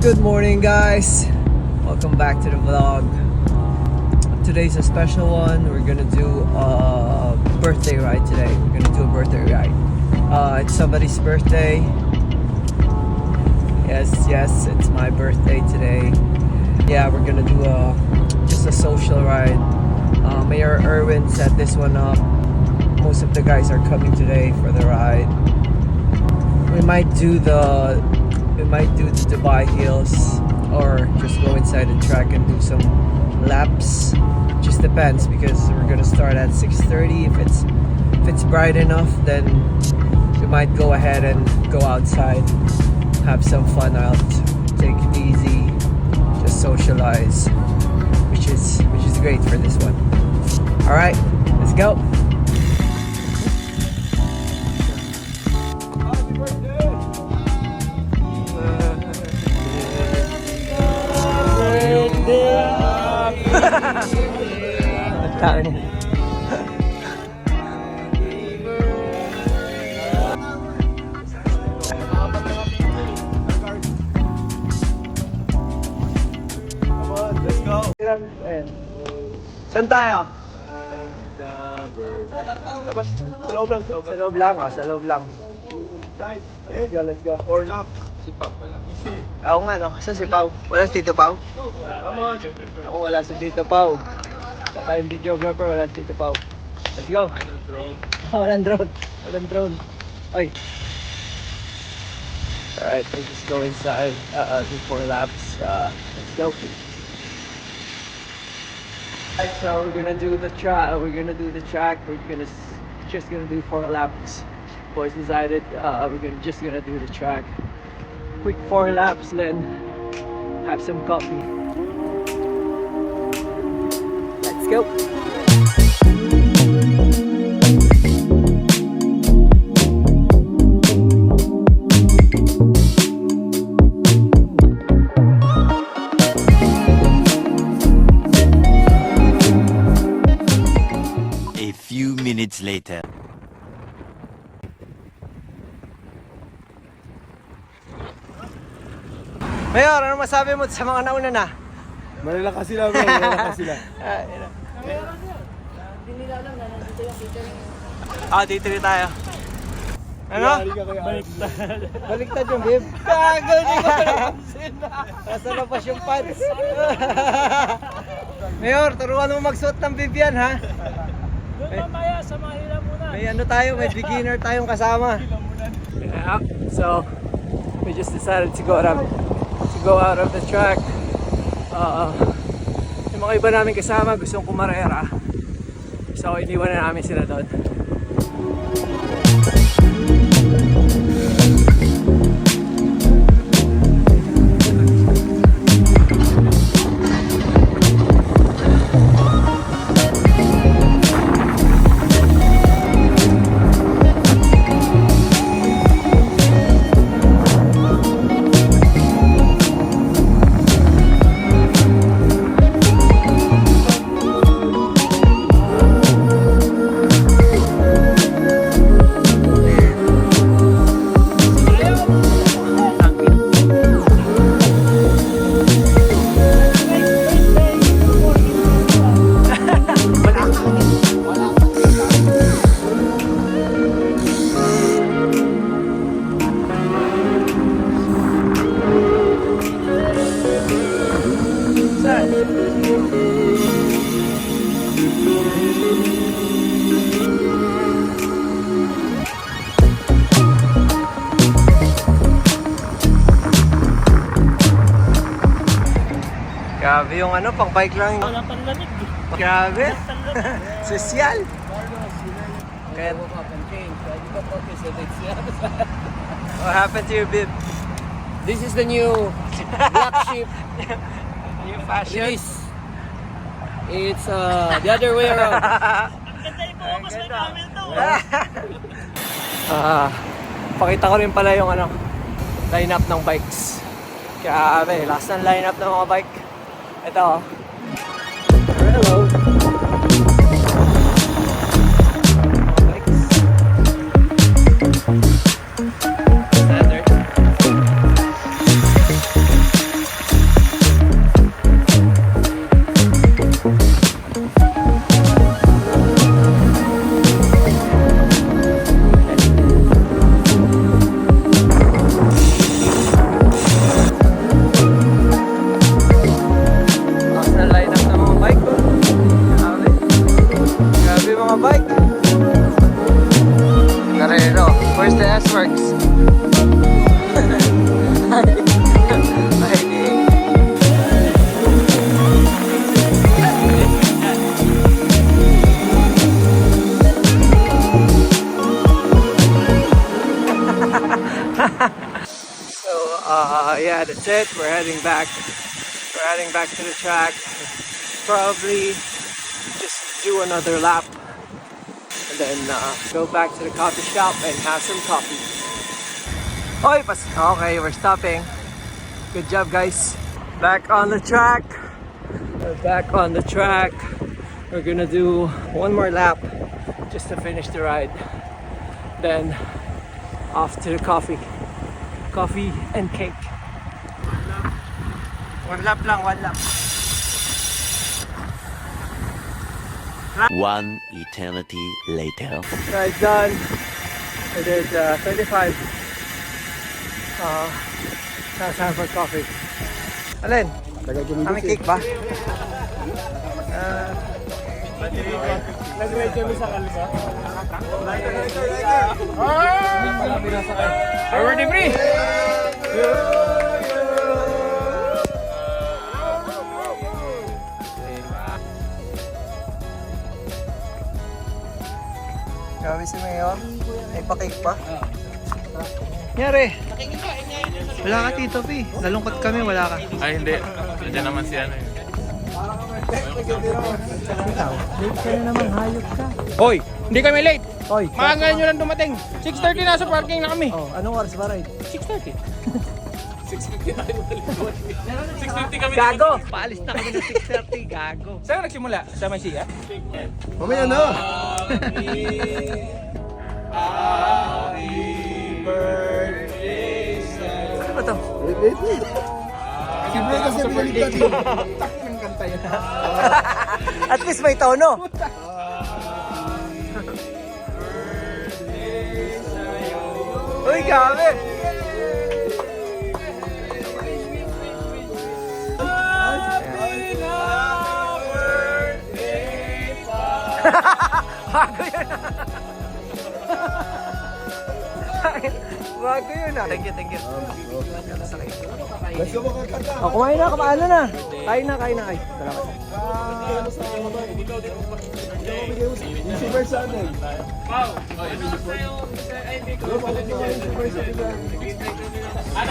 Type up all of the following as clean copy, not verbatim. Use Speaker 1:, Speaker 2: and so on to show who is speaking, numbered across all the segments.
Speaker 1: Good morning, guys. Welcome back to the vlog. Today's a special one. We're gonna do a birthday ride today. We're gonna do a birthday ride. It's somebody's birthday. Yes, it's my birthday today. Yeah, we're gonna do just a social ride. Mayor Erwin set this one up. Most of the guys are coming today for the ride. We might do the Dubai Hills or just go inside the track and do some laps. Just depends because we're gonna start at 6:30. If it's bright enough, then we might go ahead and go outside, have some fun out, take it easy, just socialize, which is great for this one. All right, let's go. Saan tayo? Sa loob lang. Sa loob lang. Let's go. Or not. Si Pao pala. Oo nga, no? Saan si Pao? Wala si Tito Pao? Ako wala si Tito Pao. Saka yung videographer, wala si Tito Pao. Let's go. Walang drone. Oy. Alright, let's just go inside. Do 4 laps. Let's go. So we're gonna do the track. We're just gonna do 4 laps. Boys decided we're just gonna do the track. Quick 4 laps, then have some coffee. Let's go.
Speaker 2: A few minutes later.
Speaker 1: Mayor, ano masabi mo sa mga nauna na?
Speaker 3: Malalakas sila, bro. Malalakas sila.
Speaker 1: Dito rin tayo. Ano? Baliktad yung bib. Gagal, di ko napansin. Nasa labas yung pants. Mayor, turuan mo magsuot ng bib yan, ha?
Speaker 4: Mamaya, samahin lang muna.
Speaker 1: May beginner tayong kasama. Yeah, so we just decided to go out of the track. Yung mga iba namin kasama gustong kumarera, so iniwan na namin sila doon. Grabe yung pang bike lang.
Speaker 4: Wala pang lamig.
Speaker 1: Grabe. Sosyal. Kaya what happened to your bib?
Speaker 5: This is the new black sheep
Speaker 1: New fashion.
Speaker 5: release. It's the other way around.
Speaker 4: Ang ganda yung bukas may camel to.
Speaker 1: Pakita ko rin pala yung lineup ng bikes. Grabe, last ng lineup ng mga bike. Ito. Hello. Standard. that's it. We're heading back. We're heading back to the track. Probably just do another lap and then go back to the coffee shop and have some coffee. Okay, we're stopping. Good job, guys. Back on the track. We're back on the track. We're gonna do one more lap just to finish the ride. Then off to the coffee and cake. One lap lang, one lap.
Speaker 2: One eternity later.
Speaker 1: Ride done. I did 35. Now time for coffee. Alin? Kami cake ba?
Speaker 4: Nag-ride kami sa kalisa.
Speaker 5: Forward free!
Speaker 1: Grabe si Mayor. May pa-cake pa. Nyari. Wala ka, Tito P. Nalungkot kami, wala ka.
Speaker 6: Ay, hindi. Nandiyan naman si ano yun.
Speaker 1: Late ka na naman, hayop ka.
Speaker 5: Hoy, hindi kami late.
Speaker 1: Hoy,
Speaker 5: Maaga nyo lang dumating. 6:30 nasa parking na kami.
Speaker 1: oh, anong oras ba ride?
Speaker 5: 6:30.
Speaker 6: 6:50 kami.
Speaker 1: Gago! Paalis na kami ng 6:30, gago.
Speaker 5: Saan nagsimula? Sa Masia?
Speaker 3: Mamaya na.
Speaker 1: Ano ba to?
Speaker 3: Siyempre kasi pinaligtad yun.
Speaker 1: At least may tono. Uy, gabi! Bago yun. Bago yun ah. Thank you, thank you.
Speaker 3: Let's go makakanta.
Speaker 1: Oh, kumain na, kumain na. Kain na, kain. Salamat.
Speaker 3: Yung super channel.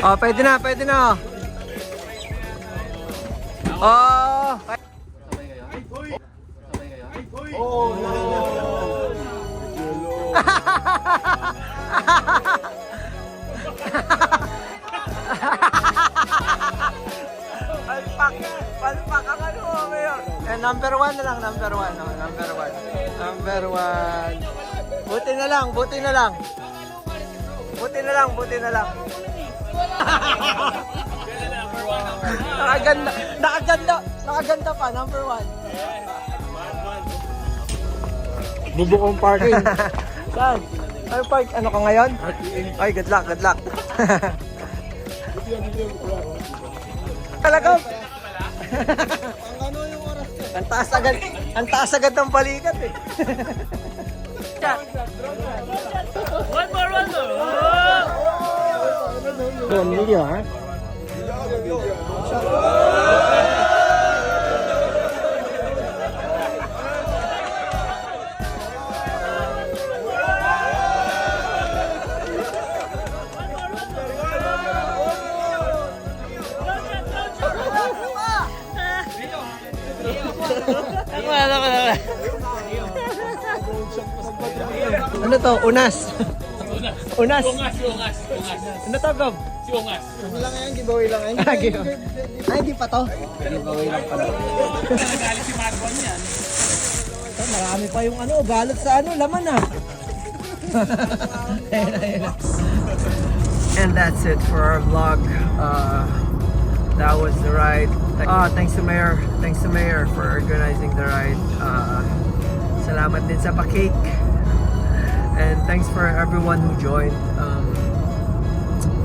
Speaker 1: Oh, pwede na, pwede na. Oh.
Speaker 3: Oh, no.
Speaker 1: Palpak ang ano mo ngayon. Number 1 na lang, number 1. No? Number 1. Buti na lang. Nakaganda pa, number 1.
Speaker 5: Bubukong parking.
Speaker 1: Saan? Ano park? Ano ka ngayon? Ay, good luck. Talaga? Ang taas agad ng balikat eh.
Speaker 4: One more.
Speaker 1: Video, ha? Ano to? Unas. Unas. Ano to, Gob?
Speaker 6: Si Ungas.
Speaker 3: Ano lang yan, giveaway lang yan.
Speaker 1: Ay, hindi pa to. Giveaway lang pala.
Speaker 6: Nagalit si Marwan yan.
Speaker 1: Marami pa yung ano, balot sa ano, laman ah. And that's it for our vlog. That was the ride. Thanks to Mayor for organizing the ride. Salamat din sa pa-cake. And thanks for everyone who joined.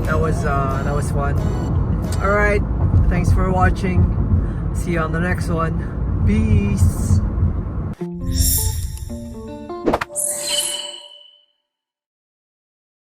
Speaker 1: That was fun. All right, thanks for watching. See you on the next one. Peace.